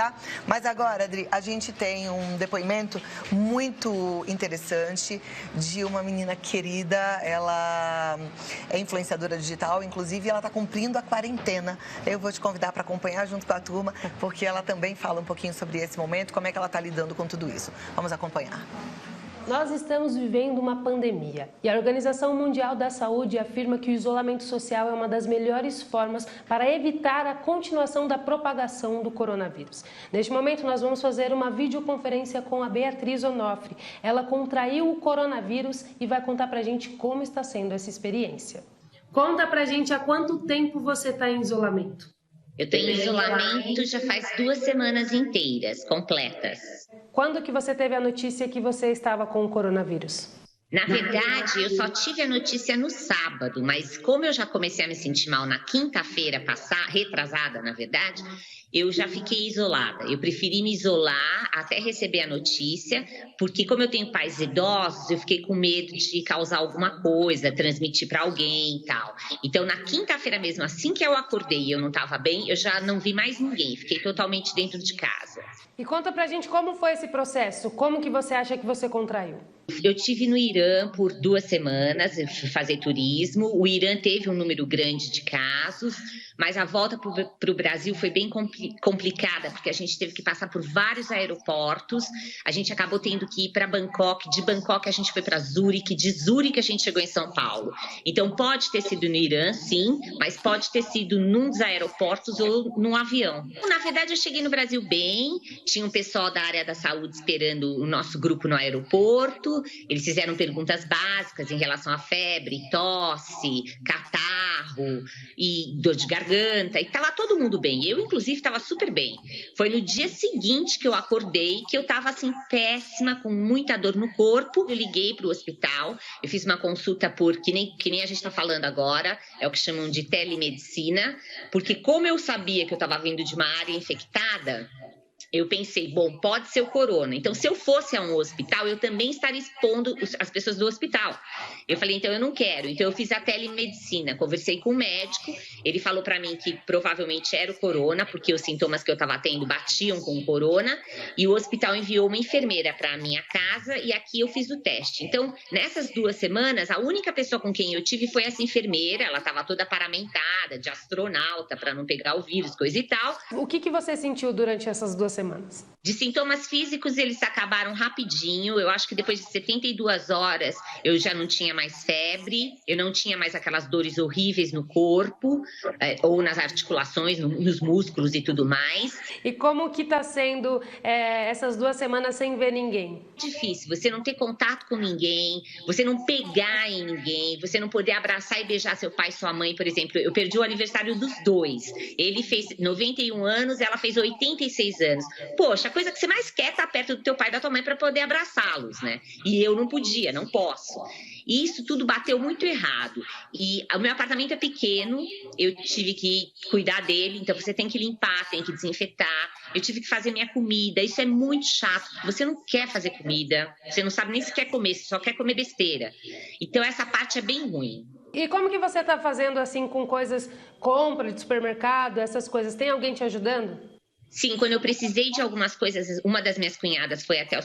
tá? Mas agora, Adri, a gente tem um depoimento muito interessante de uma menina querida. Ela é influenciadora digital, inclusive ela está cumprindo a quarentena. Eu vou te convidar para acompanhar junto com a turma, porque ela também fala um pouquinho sobre esse momento, como é que ela está lidando com tudo isso. Vamos acompanhar. Nós estamos vivendo uma pandemia e a Organização Mundial da Saúde afirma que o isolamento social é uma das melhores formas para evitar a continuação da propagação do coronavírus. Neste momento, nós vamos fazer uma videoconferência com a Beatriz Onofre. Ela contraiu o coronavírus e vai contar pra gente como está sendo essa experiência. Conta pra gente há quanto tempo você está em isolamento. Eu estou em isolamento já faz 2 semanas inteiras, completas. Quando que você teve a notícia que você estava com o coronavírus? Na verdade, eu só tive a notícia no sábado, mas como eu já comecei a me sentir mal na quinta-feira retrasada, na verdade, eu já fiquei isolada. Eu preferi me isolar até receber a notícia, porque como eu tenho pais idosos, eu fiquei com medo de causar alguma coisa, transmitir para alguém e tal. Então, na quinta-feira mesmo, assim que eu acordei e eu não estava bem, eu já não vi mais ninguém, fiquei totalmente dentro de casa. E conta pra gente como foi esse processo, como que você acha que você contraiu? Eu estive no Irã por 2 semanas, eu fui fazer turismo. O Irã teve um número grande de casos, mas a volta para o Brasil foi bem complicada, porque a gente teve que passar por vários aeroportos. A gente acabou tendo que ir para Bangkok, de Bangkok a gente foi para Zurique, de Zurique a gente chegou em São Paulo. Então pode ter sido no Irã, sim, mas pode ter sido num dos aeroportos ou num avião. Na verdade, eu cheguei no Brasil bem, tinha um pessoal da área da saúde esperando o nosso grupo no aeroporto. Eles fizeram perguntas básicas em relação à febre, tosse, catarro e dor de garganta, e estava todo mundo bem. Eu, inclusive, estava super bem. Foi no dia seguinte que eu acordei, que eu estava assim, péssima, com muita dor no corpo. Eu liguei para o hospital, eu fiz uma consulta que nem a gente está falando agora, é o que chamam de telemedicina, porque como eu sabia que eu estava vindo de uma área infectada, eu pensei, bom, pode ser o corona. Então, se eu fosse a um hospital, eu também estaria expondo as pessoas do hospital. Eu falei, então eu não quero. Então, eu fiz a telemedicina. Conversei com o médico. Ele falou para mim que provavelmente era o corona, porque os sintomas que eu estava tendo batiam com o corona. E o hospital enviou uma enfermeira para a minha casa e aqui eu fiz o teste. Então, nessas 2 semanas, a única pessoa com quem eu tive foi essa enfermeira. Ela estava toda paramentada, de astronauta, para não pegar o vírus, coisa e tal. O que você sentiu durante essas 2 semanas? De sintomas físicos, eles acabaram rapidinho. Eu acho que depois de 72 horas eu já não tinha mais febre, eu não tinha mais aquelas dores horríveis no corpo, ou nas articulações, nos músculos e tudo mais. E como que tá sendo essas 2 semanas sem ver ninguém? Difícil, você não ter contato com ninguém, você não pegar em ninguém, você não poder abraçar e beijar seu pai e sua mãe, por exemplo. Eu perdi o aniversário dos 2. Ele fez 91 anos, ela fez 86 anos. Poxa, a coisa que você mais quer é estar perto do teu pai e da tua mãe para poder abraçá-los, né? E eu não podia, não posso. E isso tudo bateu muito errado. E o meu apartamento é pequeno, eu tive que cuidar dele, então você tem que limpar, tem que desinfetar. Eu tive que fazer minha comida, isso é muito chato. Você não quer fazer comida, você não sabe nem se quer comer, você só quer comer besteira. Então essa parte é bem ruim. E como que você está fazendo assim com coisas, compra de supermercado, essas coisas? Tem alguém te ajudando? Sim, quando eu precisei de algumas coisas, uma das minhas cunhadas foi até o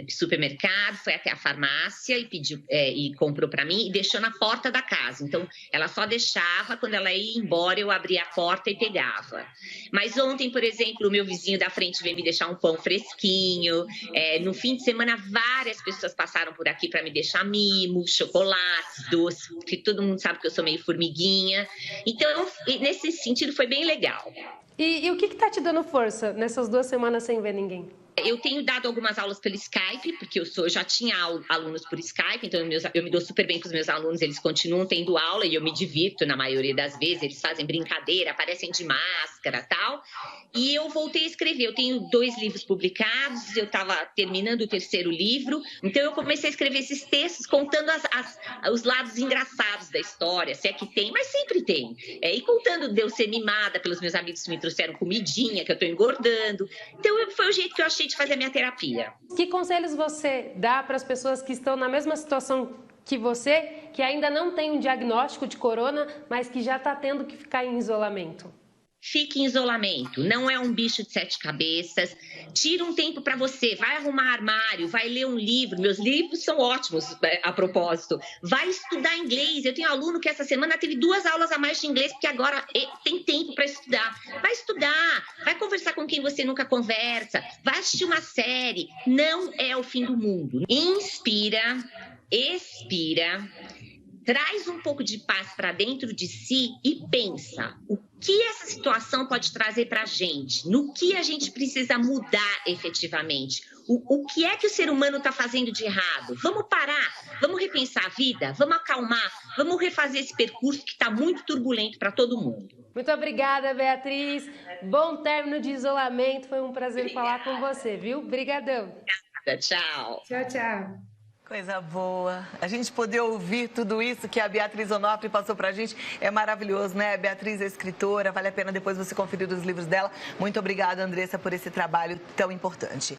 supermercado, foi até a farmácia e pediu e comprou para mim e deixou na porta da casa. Então, ela só deixava, quando ela ia embora, eu abria a porta e pegava. Mas ontem, por exemplo, o meu vizinho da frente veio me deixar um pão fresquinho. No fim de semana, várias pessoas passaram por aqui para me deixar mimo, chocolates, doces, porque todo mundo sabe que eu sou meio formiguinha. Então, nesse sentido, foi bem legal. E o que está te dando força nessas 2 semanas sem ver ninguém? Eu tenho dado algumas aulas pelo Skype, porque eu já tinha alunos por Skype, então eu me dou super bem com os meus alunos, eles continuam tendo aula e eu me divirto na maioria das vezes, eles fazem brincadeira, aparecem de máscara e tal. E eu voltei a escrever, eu tenho 2 livros publicados, eu estava terminando o 3º livro, então eu comecei a escrever esses textos contando os lados engraçados da história, se é que tem, mas sempre tem. E contando de eu ser mimada pelos meus amigos que me trouxeram comidinha, que eu estou engordando. Então foi o jeito que eu achei de fazer a minha terapia. Que conselhos você dá para as pessoas que estão na mesma situação que você, que ainda não tem um diagnóstico de corona, mas que já está tendo que ficar em isolamento? fique em isolamento, não é um bicho de 7 cabeças, tira um tempo para você, vai arrumar armário, vai ler um livro, meus livros são ótimos a propósito, vai estudar inglês, eu tenho aluno que essa semana teve 2 aulas a mais de inglês, porque agora tem tempo para estudar, vai conversar com quem você nunca conversa, vai assistir uma série, não é o fim do mundo, inspira, expira, traz um pouco de paz para dentro de si e pensa o que essa situação pode trazer para a gente, no que a gente precisa mudar efetivamente, o que é que o ser humano está fazendo de errado. Vamos parar, vamos repensar a vida, vamos acalmar, vamos refazer esse percurso que está muito turbulento para todo mundo. Muito obrigada, Beatriz. Bom término de isolamento, foi um prazer falar com você, viu? Obrigadão. Tchau. Tchau, tchau. Coisa boa. A gente poder ouvir tudo isso que a Beatriz Onofre passou pra gente é maravilhoso, né? A Beatriz é escritora, vale a pena depois você conferir os livros dela. Muito obrigada, Andressa, por esse trabalho tão importante.